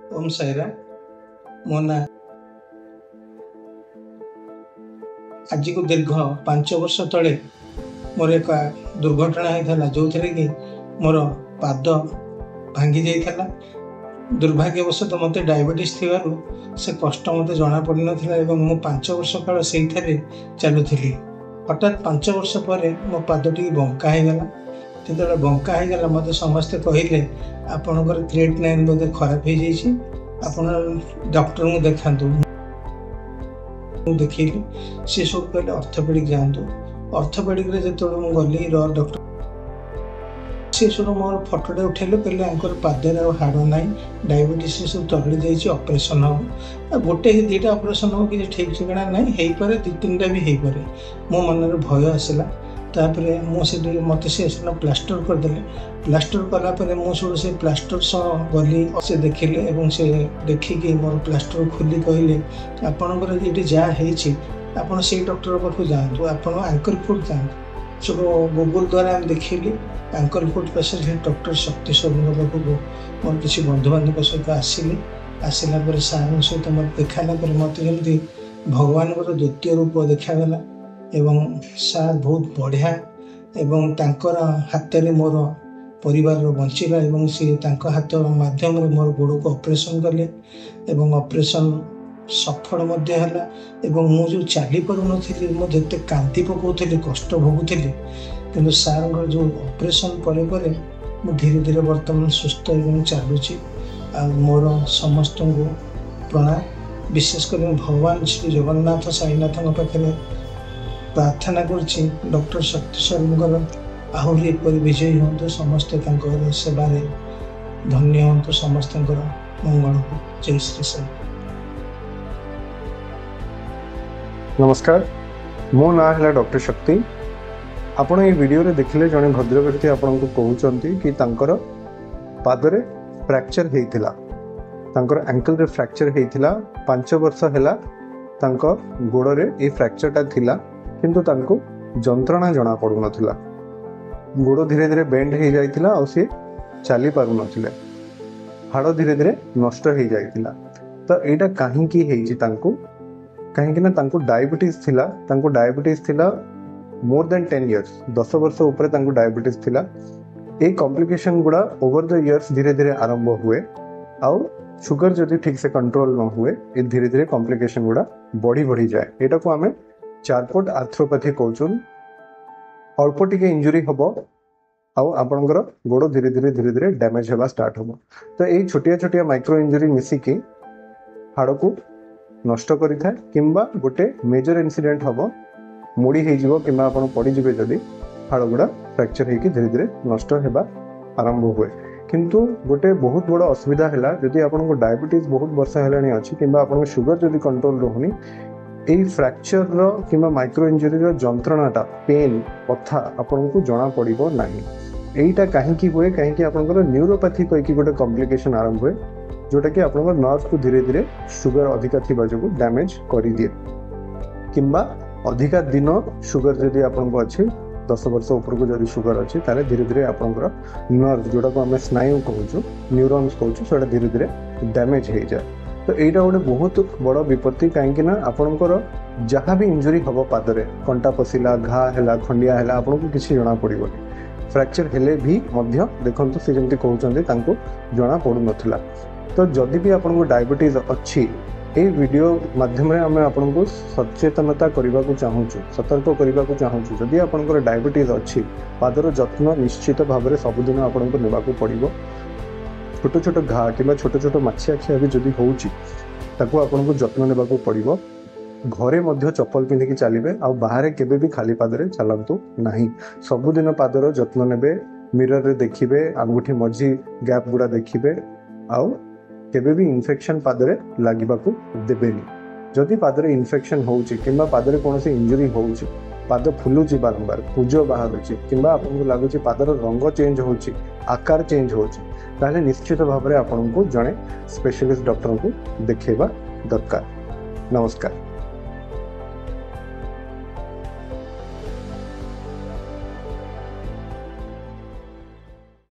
ओम साईराम। मो ना आज को दीर्घ 5 वर्ष तले मोर एक दुर्घटना होता जो थे कि मोर पाद भांगी जाता। दुर्भाग्यवशत मत डायबिटीज थी से कष्ट मत जना पड़ ना। मु 5 वर्ष काल से चलुली। हठात 5 वर्ष पर मो पाद टी बंका होगला। जो बंका होगला मत समस्ते कहले आपणकर क्रिएटिनिन बोधे खराब हो जाइए, आप डॉक्टर को देखातु। देखिली सी सब कहले ऑर्थोपेडिक जातु। ऑर्थोपेडिक जो गली डॉक्टर सी सब मोर फटोटे उठेले कहले आंकर पादर हाड़ ना, डायबिटीज सब तरली जाइए, ऑपरेशन हम गोटे दुटा ऑपरेशन हम कि ठीक ठिकाना ना हो पारे, 2-3टा भी हो पारे। मो मन में भय आसला। तापर मुझे मत से प्लास्टर करदे। प्लास्टर कलापर मुझे प्लास्टर सह गली से देखिले से देखिकी मोर प्लास्टर खोली कहले आपणकर ये जहाँ आप से डॉक्टर पाख जातु, आप एंकर फुट जातु। सब गूगल द्वारा देखिली एंकर फुट पेशेंट डॉक्टर शक्ति स्वरूप पाखक मोर किसी बंधु बांधव सहित आसिली। आसला सार सहित मत देखाला मत जमी भगवान द्वितीय रूप देखागला। एवं सार बहुत बढ़िया एवं तांकर हाथ में मोर परिवार बंचला। एवं सी हाथ माध्यम मोर गोड़ को ऑपरेशन कले एवं ऑपरेशन सफल है। एवं मु जो चली पारुनी मुझे कांति पकाउली, कष्ट भोगुली, कि सार जो ऑपरेशन पर धीरे धीरे बर्तमान सुस्थ एवं चलुची। मोर समस्त को प्रणाम। विशेषकर भगवान श्री जगन्नाथ साईनाथ पाखे प्रार्थना करुच्ची डॉक्टर शक्ति स्वरूप आहरी एपरी विजयी हूँ। समस्ते सेवारे धन्य हूँ। समस्त मंगल हो। जय श्री साई। नमस्कार, मो ना है डॉक्टर शक्ति। आपण ये वीडियो रे देखिले जने भद्र व्यक्ति आपन को कहउचंती कि तांकर पादरे फ्रैक्चर हेइथिला, तांकर एंकल रे फ्रैक्चर हेइथिला। 5 वर्ष हैला तांको गोड़ रे ए फ्रैक्चर ता थिला, किंतु तांको जंत्रणा जना पड़ू नथिला। गोड़ धीरे धीरे बेंड हो जाइथिला और सी चली पारु नथिले। हाड़ धीरे धीरे नष्ट हो जाइथिला। तो एटा काहे की हेइछि तांको, काहे कि ना तांको डायबिटीज थिला। तांको डायबिटीज थिला मोर देन 10 इयर्स, 10 वर्ष ऊपर तांको डायबिटीज थिला। ए कॉम्प्लिकेशन गुड़ा ओवर द इयर्स धीरे धीरे आरंभ हुए। आउ शुगर जदि ठीक से कंट्रोल न हुए ए धीरे धीरे कॉम्प्लिकेशन गुड़ा बढ़ी बढ़ी जाए। एटा को आमे चारपट आर्थ्रोपैथी कहूँ। अल्प टिके इंजुरी हम आपणकर गोड़ धीरे धीरे धीरे धीरे डैमेज होगा स्टार्ट हम। तो यही छोटिया छोटिया माइक्रो इंजुरी मिसिकी हाड़ को नष्ट करि थाए, किंबा गोटे मेजर इंसिडेंट हम मोड़ी हो कि पड़ीजे जदि हाड़ गुड़ा फ्रैक्चर होगी धीरे धीरे नष्ट होगा आरंभ हुए। किंतु गोटे बहुत बड़ असुविधा है जदि आपको डायबिटीज बहुत वर्ष है अच्छी, कि आप शुगर जदि कंट्रोल रहुनी এই ফ্র্যাকচর কিংবা মাইক্রো ইঞ্জুরির যন্ত্রণাটা পেন কথা আপনার जना पड़ो ना। এইটা कहीं हुए कहीं आपंकर न्यूरोपैथी कहीकि गोटे कॉम्प्लिकेशन आरंभ हुए, जोटा कि आप नर्व को धीरे धीरे शुगर अधिका थी जो डैमेज कर दिए। किंबा अधिका दिन शुगर जदि आपको अच्छी 10 वर्ष ऊपर को जब शुगर अच्छी ताले धीरे धीरे आपंकर नर्व जोटा को आम स्नायु कहूँ, न्यूरॉन्स कहूँ, से धीरे धीरे डैमेज हो जाए। तो यहाँ गोटे बहुत बड़ विपत्ति, कहीं आपणकर जहाँ भी इंजुरी हम पादरे कंटा पशिला, घा है, खंडिया है, आपको किसी जना पड़ो। फ्रैक्चर हेले भी मध्य देखो सी जमी कहते जना पड़ू नाला। तो जदि भी आपको डायबिटीज अच्छी ये वीडियो माध्यम आम आपको सचेतनता करने को चाहूँ, सतर्क करने को चाहूँ। जदि आपंकर डायबिटीज अच्छी पादर जत्न निश्चित भाव में सबुदिन आपको नेबाक पड़ो। छोट छोट घा कि छोट छोट माछिया खिया भी जदि होउची ताको आपन को जत्न नेबा को पड़िबो। घरे मध्य चप्पल पिंधिकी चलिबे आ बाहर केबे भी खाली पादरे चलंतु नाही। सबुदिन पादर जत्न नेबे, मिरर रे देखिबे, अंगूठी मझी गैप गुड़ा देखिबे, आउ केबे भी इन्फेक्शन पादरे लागिबा को देबेनी। जदि पादरे इन्फेक्शन होउची किंबा पादरे कोनोसी इंजुरी होउची, पाद फुलुची बारंबार, पूज बाहरुची, किंबा आपको लगुच पादर रंग चेंज होउची, आकार चेंज होउची, ताहले निश्चित भाव में आपको जड़े स्पेशलिस्ट डॉक्टर को देखा दरकार। नमस्कार।